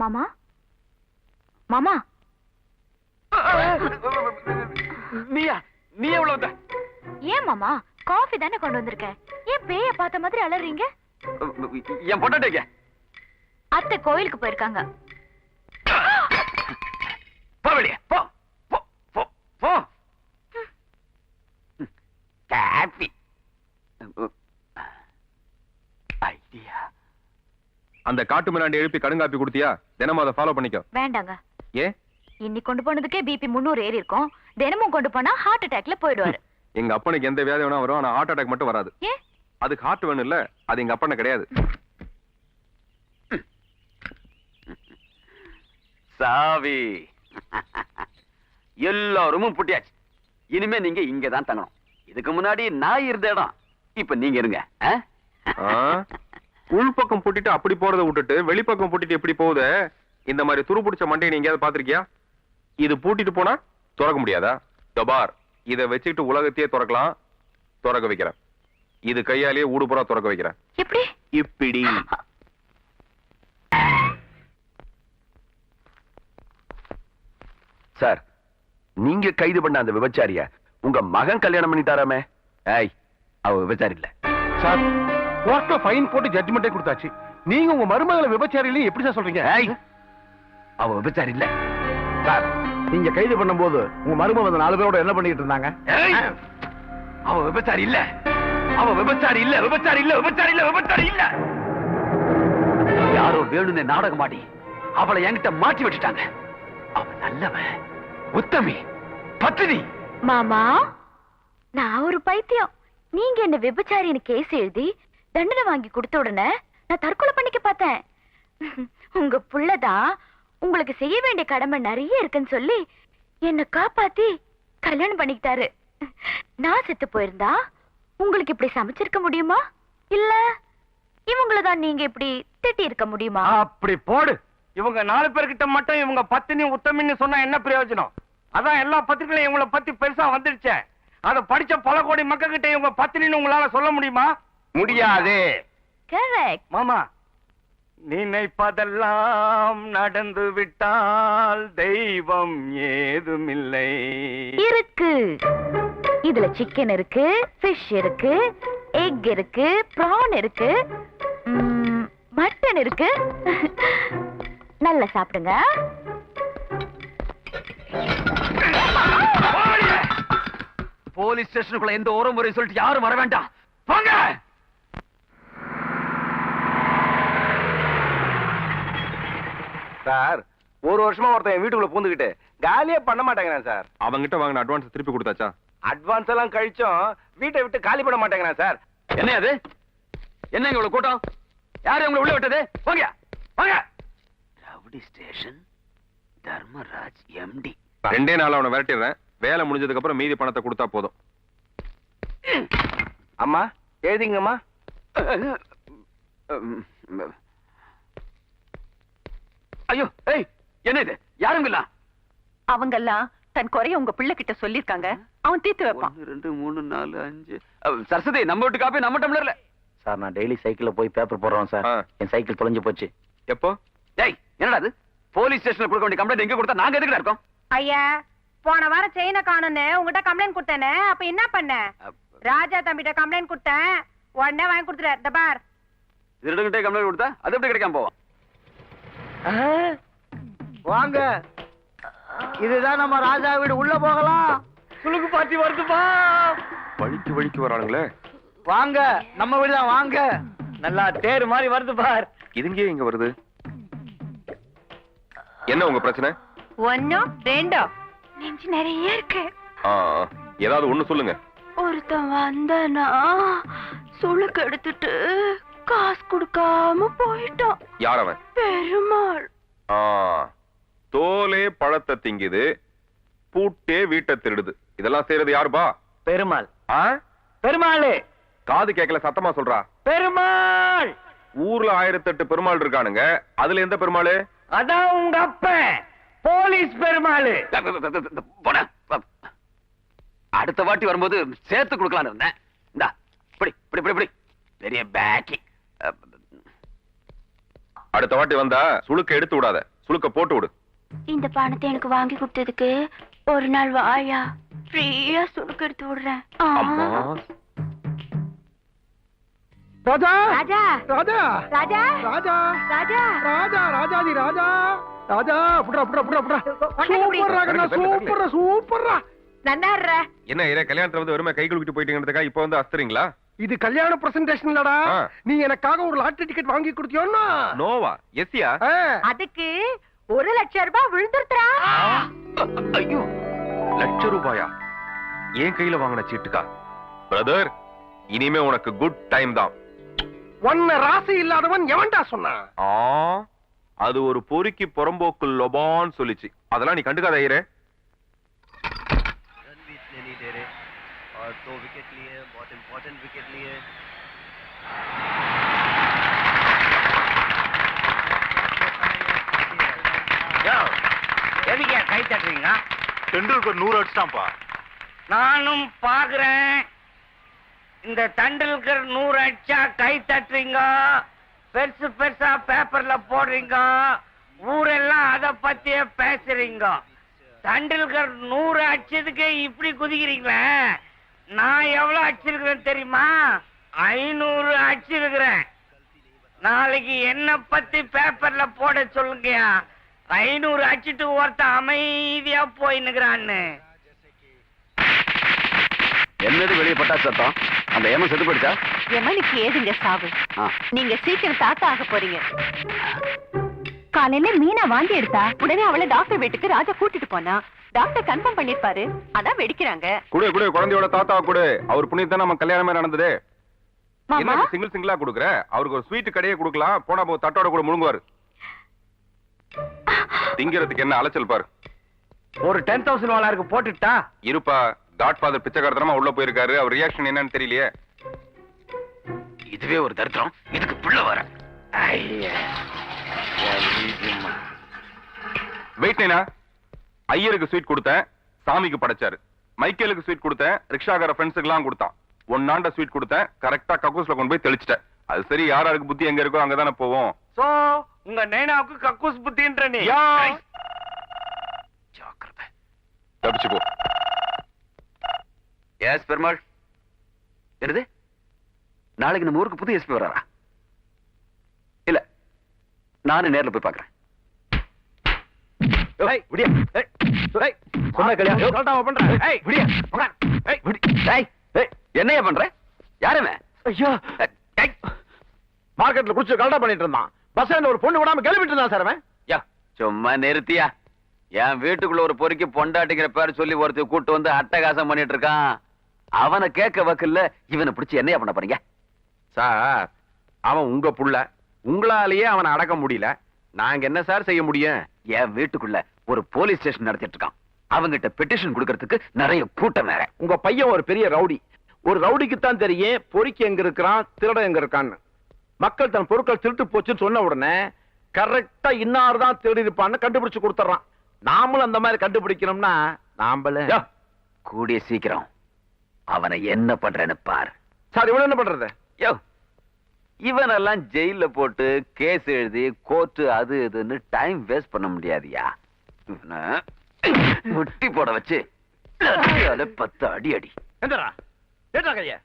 மாமா மாமா நீயா நீ எவ்வளவு வந்த? ஏன் மாமா காஃபி தானே கொண்டு வந்திருக்க? ஏன் பேய பார்த்த மாதிரி அலறீங்க? என் பொண்டாட்டிங்க அத்தை கோயிலுக்கு போயிருக்காங்க. போ வெளியே போ போ போ போ. Coffee idea. அந்த காட்டு மிராண்டி எழுப்பி கடுங்காப்பி கொடுத்தியா? தினமும் அதை ஃபாலோ பண்ணிக்கோ. வேண்டாங்க. ஏன்? இன்னைக்கு கொண்டு போனதுக்கே பிபி 300 ஏறி இருக்கும். தினமும் கொண்டு போனா ஹார்ட் அட்டாக்ல போயிடுவாரு. எங்க அப்பனுக்கு எந்த வியாதி வேணா வரும், ஆனா ஹார்ட் அட்டாக் மட்டும் வராது. ஏன்? அதுக்கு ஹார்ட் வேணும் இல்ல, அது எங்க அப்பன கிடையாது. சாவி எல்லாரும் புட்டியாச்சு. இனிமே நீங்க இங்கதான் தங்கணும். இதுக்கு முன்னாடி நான் இருந்த இடம், இப்ப நீங்க இருங்க. உள்பக்கம் பூட்டிட்டு அப்படி போறதை விட்டுட்டு வெளிப்பக்கம் பூட்டிட்டு எப்படி போகுது? இந்த மாதிரி துரு பிடிச்ச மண்டையை நீங்க எங்கேயாவது பாத்திருக்கியா? இது பூட்டிட்டு போனா திறக்க முடியாதா? டபார் இதை வச்சுக்கிட்டு உலகத்தையே திறக்கலாம். திறக்க வைக்கிறேன். இது கையாலேயே ஊடுபுறா திறக்க வைக்கிறேன். எப்படி? இப்படி. சார், நீங்க கைது பண்ண அந்த விபச்சாரிய உங்க மகன் கல்யாணம் பண்ணி தராமே. ஏய், அவ விபச்சாரி இல்ல சார். கோர்ட்ல ஃபைன் போட்டு ஜட்ஜ்மெண்டே கொடுத்தாச்சு. நீங்க உங்க மருமகளை விபச்சாரியில எப்படி சார் சொல்றீங்க? ஏய், அவ விபச்சாரி இல்ல சார். நீங்க கைது பண்ணும்போது உங்க மருமக அந்த 4 பேரோட என்ன பண்ணிட்டு இருந்தாங்க? ஏய், அவ விபச்சாரி இல்ல. அவ விபச்சாரி இல்ல, விபச்சாரி இல்ல, விபச்சாரி இல்ல, விபச்சாரி இல்ல. யாரோ வேணும்னே நாடகம் ஆடி அவளை என்கிட்ட மாட்டி விட்டுட்டாங்க. அவ நல்லவன், உத்தமி, பத்தினி. மாமா நான் ஒரு பைத்தியம். நீங்க என்ன விபச்சாரின்னு கேஸ் எழுதி தண்டனை வாங்கி கொடுத்த உடனே நான் தற்கொலை பண்ணிக்க பார்த்தேன். உங்க புள்ளதான் உங்களுக்கு செய்ய வேண்டிய கடமை நிறைய இருக்குன்னு சொல்லி என்ன காப்பாத்தி கல்யாணம் பண்ணிக்கிட்டாரு. நான் செத்து போயிருந்தா உங்களுக்கு இப்படி சமைச்சிருக்க முடியுமா? இல்ல இவங்களதான் நீங்க இப்படி திட்டி இருக்க முடியுமா? அப்படி போடு. இவங்க 4 பேர்கிட்ட மட்டும் இவங்க பத்தினி உத்தமின்னு சொன்னா என்ன பிரயோஜனம்? அதான் எல்லா பத்திரிகையும் இவங்கள பத்தி பெருசா வந்துடுச்சே. அதை படிச்ச பல கோடி மக்கள் கிட்ட இவங்க பத்தினின்னு உங்களால சொல்ல முடியுமா? முடியாது. கரெக்ட். மாமா, நினைப்பதெல்லாம் நடந்து விட்டால் தெய்வம் ஏதுமில்லை. இருக்கு. இதுல சிக்கன் இருக்கு, ஃபிஷ் இருக்கு, எக் இருக்கு, பிரான் இருக்கு, மட்டன் இருக்கு. நல்லா சாப்பிடுங்க. போலீஸ் ஸ்டேஷனுக்குள்ள எந்த ஓரம் முறை சொல்லிட்டு யாரும் வர வேண்டாம். போங்க. சார், ஒரு வருஷமா ஒருத்தன் என் வீட்டுக்குள்ள பூந்துக்கிட்டு காலியே பண்ண மாட்டேங்கிறான் சார். அவங்கிட்ட வாங்கின அட்வான்ஸ் திருப்பி கொடுத்தாச்சா? அட்வான்ஸ் எல்லாம் கழிச்சும் வீட்டை விட்டு காலி பண்ண மாட்டேங்கிறான் சார். என்ன அது? என்ன இவ்வளவு கூட்டம்? யாரு உங்களை உள்ள விட்டது? போங்க போங்க. Rowdy station, Dharmaraj empty. 2 நாள் அவனை விரட்டிடுறேன். வேலை முடிஞ்சதுக்கு அப்புறம் மீதி பணத்தை கொடுத்தா போதும். அம்மா எழுதிங்கம்மா. ஐயோ, ஏய், என்ன இது? யாரும் இல்ல. அவங்கெல்லாம் தன் குறைய உங்க பிள்ளை கிட்ட சொல்லிருக்காங்க. அவன் தீர்த்து வைப்பான். 1 2 3 4 5. சரஸ்வதி, நம்ம வீட்டு காப்பி நம்ம டம்ளர்ல. சார், நான் டெய்லி சைக்கிள்ல போய் பேப்பர் போடுறோம் சார். என் சைக்கிள் தொலைஞ்சு போச்சு. எப்போ? டேய், என்னடா இது? போலீஸ் ஸ்டேஷன்ல கொடுக்க வேண்டிய கம்ப்ளைண்ட் எங்க கொடுத்தா நாங்க எதுக்குடா இருக்கோம்? ஐயா, போன வாரம் செயினை காணும்னு உங்ககிட்ட கம்ப்ளைண்ட் கொடுத்தேனே, அப்ப என்ன பண்ண? ராஜா தம்பிட்ட கம்ப்ளைண்ட் கொடுத்தேன், உடனே வாங்கி கொடுத்துட்டார். இந்த பார், திருடங்கிட்டே கம்ப்ளைண்ட் கொடுத்தா அது எப்படி கிடைக்காம போவோம்? வாங்க, இதுதான் நம்ம ராஜா வீடு. உள்ள போகலாம். சுளுக்கு பாட்டி வருதுப்பா. வழிக்கு வழிக்கு வரானுங்களே. வாங்க, நம்ம வீடுதான். வாங்க, நல்லா தேர் மாதிரி வருது பார். இதுங்கே இங்க வருது. என்ன உங்க பிரச்சனை? 1 2 நெஞ்சு நிறைய இருக்கு. ஏதாவது ஒண்ணு சொல்லுங்க. ஒருத்தன் வந்தனா சுளுக்கு எடுத்துட்டு காசு கொடுக்காம போயிட்டான். யார் அவன்? பெருமாள். தோலே பழத்தை திங்குது, பூட்டே வீட்டை திருடுது. இதெல்லாம் செய்யறது யாருப்பா? பெருமாள். பெருமாள். காது கேட்கல, சத்தமா சொல்றா. பெருமாள். ஊர்ல 1008 பெருமாள் இருக்கானுங்க. அதுல எந்த பெருமாள்? அதான் உங்க அப்பன், போலீஸ் பெருமாள். அடுத்த வாட்டி வரும்போது சேர்த்து கொடுக்கலான்னு இருந்தேன். இந்தா, இப்படி பெரிய பேக்கி. அடுத்த வாட்டி வந்தா சுளுக்க எடுத்து விடாத. சுளுக்க போட்டு விடு. இந்த பணத்தை எனக்கு வாங்கி கொடுத்ததுக்கு ஒரு நாள் வாயா ஃப்ரீயா சுடுக்கு எடுத்து விடுறேன். அம்மா. ராஜா ராஜா ராஜா ராஜா ராஜா ராஜா ராஜா ராஜாதி ராஜா ராஜா புட்ரா புட்ரா புட்ரா புட்ரா சூப்பர்ரா கண்ணா சூப்பர்ரா சூப்பர்ரா நன்னாடுற என்ன இதே கல்யாணத்துல வந்து வெறுமை கை குலுக்கிட்டு போயிட்டீங்கன்றதுக்கா இப்போ வந்து அஸ்தறீங்களா? இது கல்யாண பிரசன்டேஷன் இல்லடா. ஆ. நீ எனக்காக ஒரு லாட்டரி டிக்கெட் வாங்கி கொடுத்தியோன்னா நோவா எஸ்யா? அதுக்கு 1,00,000 ரூபாய் விழுந்துருத்துறா. ஐயோ, ₹1,00,000 என் கையில வாங்கின சீட்டுக்கா? பிரதர், இனிமே உனக்கு குட் டைம் தான். ஒன்ன ராசி இல்லாதவன் எவன்டா சொன்னா? ஆ, அது ஒரு பொறுக்கி புறம்போக்கு லொபான்னு சொல்லிச்சு. அதெல்லாம் நீ கண்டுக்காத ஐயரே. और 2 विकेट लिए, बहुत इंपॉर्टेंट विकेट लिए। எதுக்கே கை தட்டுறீங்க? तेंदुलकर 100 அடிச்சிட்டான்ப்பா. நானும் பாக்குறேன். இந்த டண்டுல்கர் 100 அடிச்சா கை தட்டுறீங்க, பெருசு பெருசா பேப்பர்ல போடுறீங்க, ஊரெல்லாம் அத பத்தியே பேசுறீங்க. டண்டுல்கர் 100 அடிச்சதுக்கு இப்படி குதிக்கிறீங்களே, நான் எவ்வளவு அடிச்சிருக்கிறேன் தெரியுமா? 500 அடிச்சிருக்கிறேன். நாளைக்கு என்ன பத்தி பேப்பர்ல போட சொல்லுங்கயா. 500 அடிச்சிட்டு ஒருத்த அமைதியா போயின்னுக்கிறான்னு. என்னது வெளியே பட்டா சத்தம்? அந்த ஏமன் செத்து போயிடுச்சா? எமனுக்கு ஏதுங்க சாவு? ஆ. நீங்க சீக்கிரம் தாத்தா ஆக போறீங்க. காலையில மீனா வாந்தி எடுத்தா உடனே அவளை டாக்டர் வீட்டுக்கு ராஜா கூட்டிட்டு போனா. டாக்டர் கன்ஃபார்ம் பண்ணிருப்பாரு, அதான் வெடிக்கிறாங்க. குடு குடு, குழந்தையோட தாத்தா குடு. அவர் புண்ணியத்தான் நம்ம கல்யாணமே நடந்தது. மாமா என்ன சிங்கிள் சிங்கிளா குடுக்குற? அவருக்கு ஒரு ஸ்வீட் கடையே கொடுக்கலாம். போனா போ, தட்டோட கூட முழுங்குவாரு. திங்கிறதுக்கு என்ன அலைச்சல் பாரு. ஒரு 10,000 வாளாருக்கு போட்டுட்டா இருப்பா, காட்ஃபாதர் பிச்சைக்காரத்தனமா உள்ள போயிருக்காரு. அவர் ரியாக்ஷன் என்னன்னு தெரியலையே. இதுவே ஒரு தரித்திரம், இதுக்கு புள்ள வர. வெயிட் நைனா, ஐயருக்கு ஸ்வீட் கொடுத்தேன், சாமிக்கு படைச்சாரு. மைக்கேலுக்கு ஸ்வீட் கொடுத்தேன், ரிக்ஷாக்கார ஃப்ரெண்ட்ஸுக்கு எல்லாம் கொடுத்தான். ஒன்னாண்ட ஸ்வீட் கொடுத்தேன், கரெக்டா கக்கூஸ்ல கொண்டு போய் தெளிச்சிட்டேன். அது சரி, யாராருக்கு புத்தி எங்க இருக்கோ அங்கதானே போவோம். சோ உங்க நைனாவுக்கு கக்கூஸ் புத்தின்ற நீ. ஜாக்கிரதை. தப்பிச்சு போ. எஸ் பெருமாள். என்னது, நாளைக்கு நம்ம ஊருக்கு புது எஸ்பி வராரா? இல்ல, நானும் நேர்ல போய் பாக்குறேன். என்னையா பண்ற? யாருமே மார்க்கெட்ல குடிச்சு கலடா பண்ணிட்டு இருந்தான். பஸ் ஸ்டாண்ட்ல ஒரு பொண்ணு விடாம கிளம்பிட்டு இருந்தான் சார் அவன். சும்மா நிறுத்தியா? என் வீட்டுக்குள்ள ஒரு பொறுக்கி பொண்டாட்டிங்கிற பேர் சொல்லி ஒருத்தர் கூட்டு வந்து அட்டகாசம் பண்ணிட்டு இருக்கான். அவனை கேட்க வக்கல்ல இவனை பிடிச்சு என்னையா பண்ண போறீங்க? சார், அவன் உங்க புள்ள, உங்களாலேயே அவனை அடக்க முடியல. நாங்க என்ன சார் செய்ய முடியும்? என் வீட்டுக்குள்ள ஒரு போலீஸ் ஸ்டேஷன் நடத்திட்டு இருக்கான். அவங்கிட்ட பெட்டிஷன் கொடுக்கறதுக்கு நிறைய கூட்டம் வேற. உங்க பையன் ஒரு பெரிய ரவுடி. ஒரு ரவுடிக்கு தான் தெரியும் பொறுக்கி எங்க இருக்கிறான், திருடன் எங்க இருக்கான்னு. மக்கள் தன் பொருட்கள் திருட்டு போச்சுன்னு சொன்ன உடனே கரெக்டா இன்னார் தான் திருடி இருப்பான்னு கண்டுபிடிச்சு கொடுத்துறான். நாமளும் அந்த மாதிரி கண்டுபிடிக்கணும்னா நாமளே கூடிய சீக்கிரம் அவனை என்ன பண்றேன்னு பார். சார் இவன் என்ன பண்றது? யோ, இவனெல்லாம் ஜெயில போட்டு கேஸ் எழுதி கோர்ட்டு அது இதுன்னு டைம் வேஸ்ட் பண்ண முடியாதியா. இவனை முட்டி போட வச்சு 10 அடி அடி. எந்தரா ஏற்றா கைய